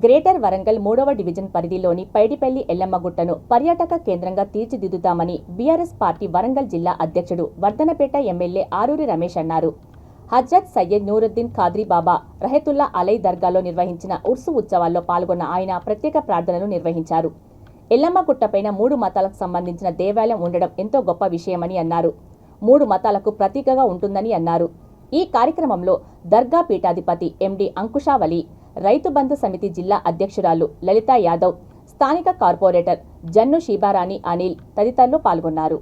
Greater Warangal 3వ division పరిధిలోని పైడిపల్లి ఎల్లమ్మగుట్టను పర్యాటక కేంద్రంగా తీర్చిదిద్దుతామని బీఆర్ఎస్ పార్టీ వరంగల్ జిల్లా అధ్యక్షుడు వర్ధనపేట ఎమ్మెల్యే ఆరూరి రమేష్ అన్నారు. హజ్రత్ సయ్యద్ నూరుద్దీన్ ఖాద్రీ బాబా రహతుల్లా అలై దర్గాలో నిర్వహించిన ఉర్సు ఉత్సవాల్లో పాల్గొన్న ఆయన ప్రత్యేక ప్రార్థనలు నిర్వహించారు. ఎల్లమ్మగుట్టపైన 3 మతాలకు సంబంధించిన దేవాలయం ఉండడం ఎంతో గొప్ప విషయమని అన్నారు. 3 మతాలకు ప్రతీకగా ఉంటుందని అన్నారు. ఈ కార్యక్రమంలో దర్గా పీఠాధిపతి ఎండి అంకుషావలి, రైతు బంధు సమితి జిల్లా అధ్యక్షురాలు లలితా యాదవ్, స్థానిక కార్పొరేటర్ జన్ను షీబారాణి అనిల్ తదితరులు పాల్గొన్నారు.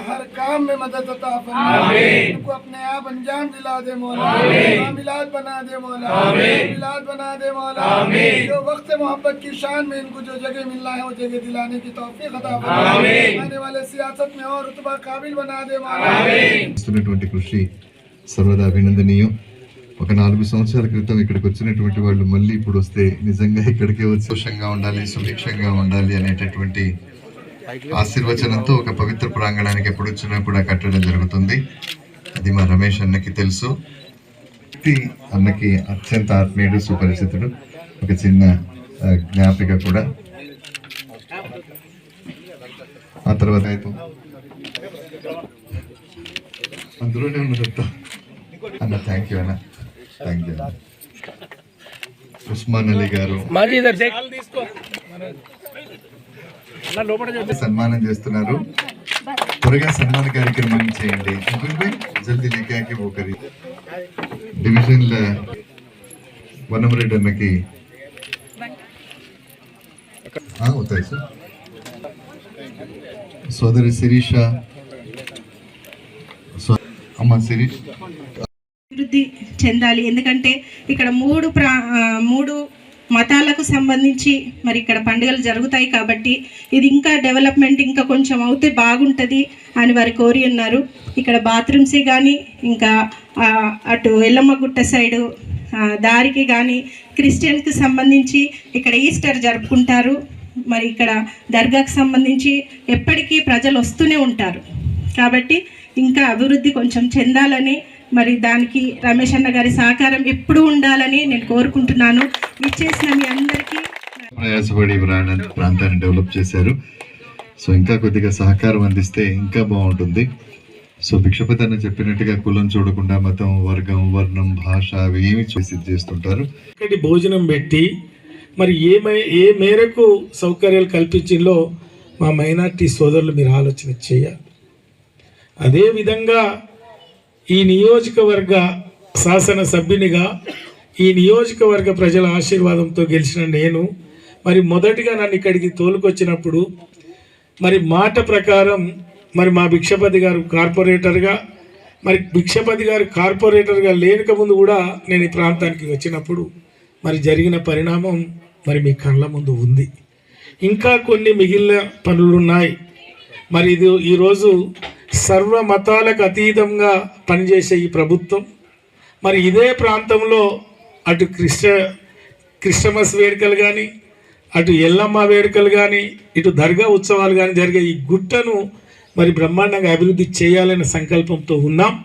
हर काम में मदद अता फरमा, उनको अपने आप अंजाम दिला दे मौला, मिलाद बना दे मौला, मिलाद बना दे मौला, जो वक्त मोहब्बत की शान में इनको जो जगह मिलना है वो जगह दिलाने की तौफीक अता फरमा, आने वाले सियासत में और रुतबा काबिल बना दे मौला. కృషి సర్వదా అభినందనీయం. ఒక 4 సంవత్సరాల క్రితం ఇక్కడికి వచ్చినటువంటి వాళ్ళు మళ్ళీ ఇప్పుడు వస్తే నిజంగా ఇక్కడికే వచ్చి సంతోషంగా ఉండాలి, సుభిక్షంగా ఉండాలి అనేటటువంటి ఆశీర్వచనంతో ఒక పవిత్ర ప్రాంగణానికి ఎప్పుడు వచ్చినా కూడా కట్టడం జరుగుతుంది. అది మా రమేష్ అన్నకి తెలుసు. అన్నకి అత్యంత ఆత్మీయుడు, సుపరిచితుడు. ఒక చిన్న జ్ఞాపిక కూడా. ఆ తర్వాత అందులోనే ఉన్నదత్త అన్న. థ్యాంక్ యూ అన్న, థ్యాంక్ యూ. ఉస్మాన్ అలీ గారు సన్మానం చేస్తున్నారు. త్వరగా సన్మాన కార్యక్రమాన్ని చేయండి. జల్దీ లేకాకి ఒకరి డివిజన్ల వనమరెడ్డి అన్నకి అవుతాయి సార్. సోదరి శిరీష, అమ్మ శిరీష్ అభివృద్ధి చెందాలి. ఎందుకంటే ఇక్కడ మూడు మతాలకు సంబంధించి మరి ఇక్కడ పండుగలు జరుగుతాయి కాబట్టి ఇది ఇంకా డెవలప్మెంట్ ఇంకా కొంచెం అవుతే బాగుంటుంది అని వారు కోరి ఉన్నారు. ఇక్కడ బాత్రూమ్స్ కానీ ఇంకా అటు ఎల్లమ్మగుట్ట సైడు దారికి కానీ క్రిస్టియన్స్కి సంబంధించి ఇక్కడ ఈస్టర్ జరుపుకుంటారు. మరి ఇక్కడ దర్గాకు సంబంధించి ఎప్పటికీ ప్రజలు వస్తూనే ఉంటారు కాబట్టి ఇంకా అభివృద్ధి కొంచెం చెందాలని, మరి దానికి రమేష్ అన్న గారి సహకారం ఎప్పుడు ఉండాలని నేను కోరుకుంటున్నాను. విచ్చేసిన మీ అందరికీ ప్రయాసపడి ప్రాంతాన్ని డెవలప్ చేశారు. సో ఇంకా కొద్దిగా సహకారం అందిస్తే ఇంకా బాగుంటుంది. సో భిక్షపతి అన్న చెప్పినట్టుగా కులం చూడకుండా మతం, వర్గం, వర్ణం, భాష అవి ఏమి చూసి చేస్తుంటారు. ఇక్కడి భోజనం పెట్టి మరి ఏ మేరకు సౌకర్యాలు కల్పించిందో మా మైనార్టీ సోదరులు మీరు ఆలోచన చేయాలి. అదేవిధంగా ఈ నియోజకవర్గ శాసనసభ్యునిగా ఈ నియోజకవర్గ ప్రజల ఆశీర్వాదంతో గెలిచిన నేను మరి మొదటిగా నన్ను ఇక్కడికి తోలుకొచ్చినప్పుడు మరి మాట ప్రకారం మరి మా భిక్షపతి గారు కార్పొరేటర్గా లేనకముందు కూడా నేను ఈ ప్రాంతానికి వచ్చినప్పుడు మరి జరిగిన పరిణామం మరి మీ కళ్ళ ముందు ఉంది. ఇంకా కొన్ని మిగిలిన పనులున్నాయి. మరి ఈరోజు సర్వ మతాలకు అతీతంగా పనిచేసే ఈ ప్రభుత్వం మరి ఇదే ప్రాంతంలో అటు క్రిస్టమస్ వేడుకలు కానీ, అటు ఎల్లమ్మ వేడుకలు కానీ, ఇటు దర్గా ఉత్సవాలు కానీ జరిగే ఈ గుట్టను మరి బ్రహ్మాండంగా అభివృద్ధి చేయాలనే సంకల్పంతో ఉన్నాం.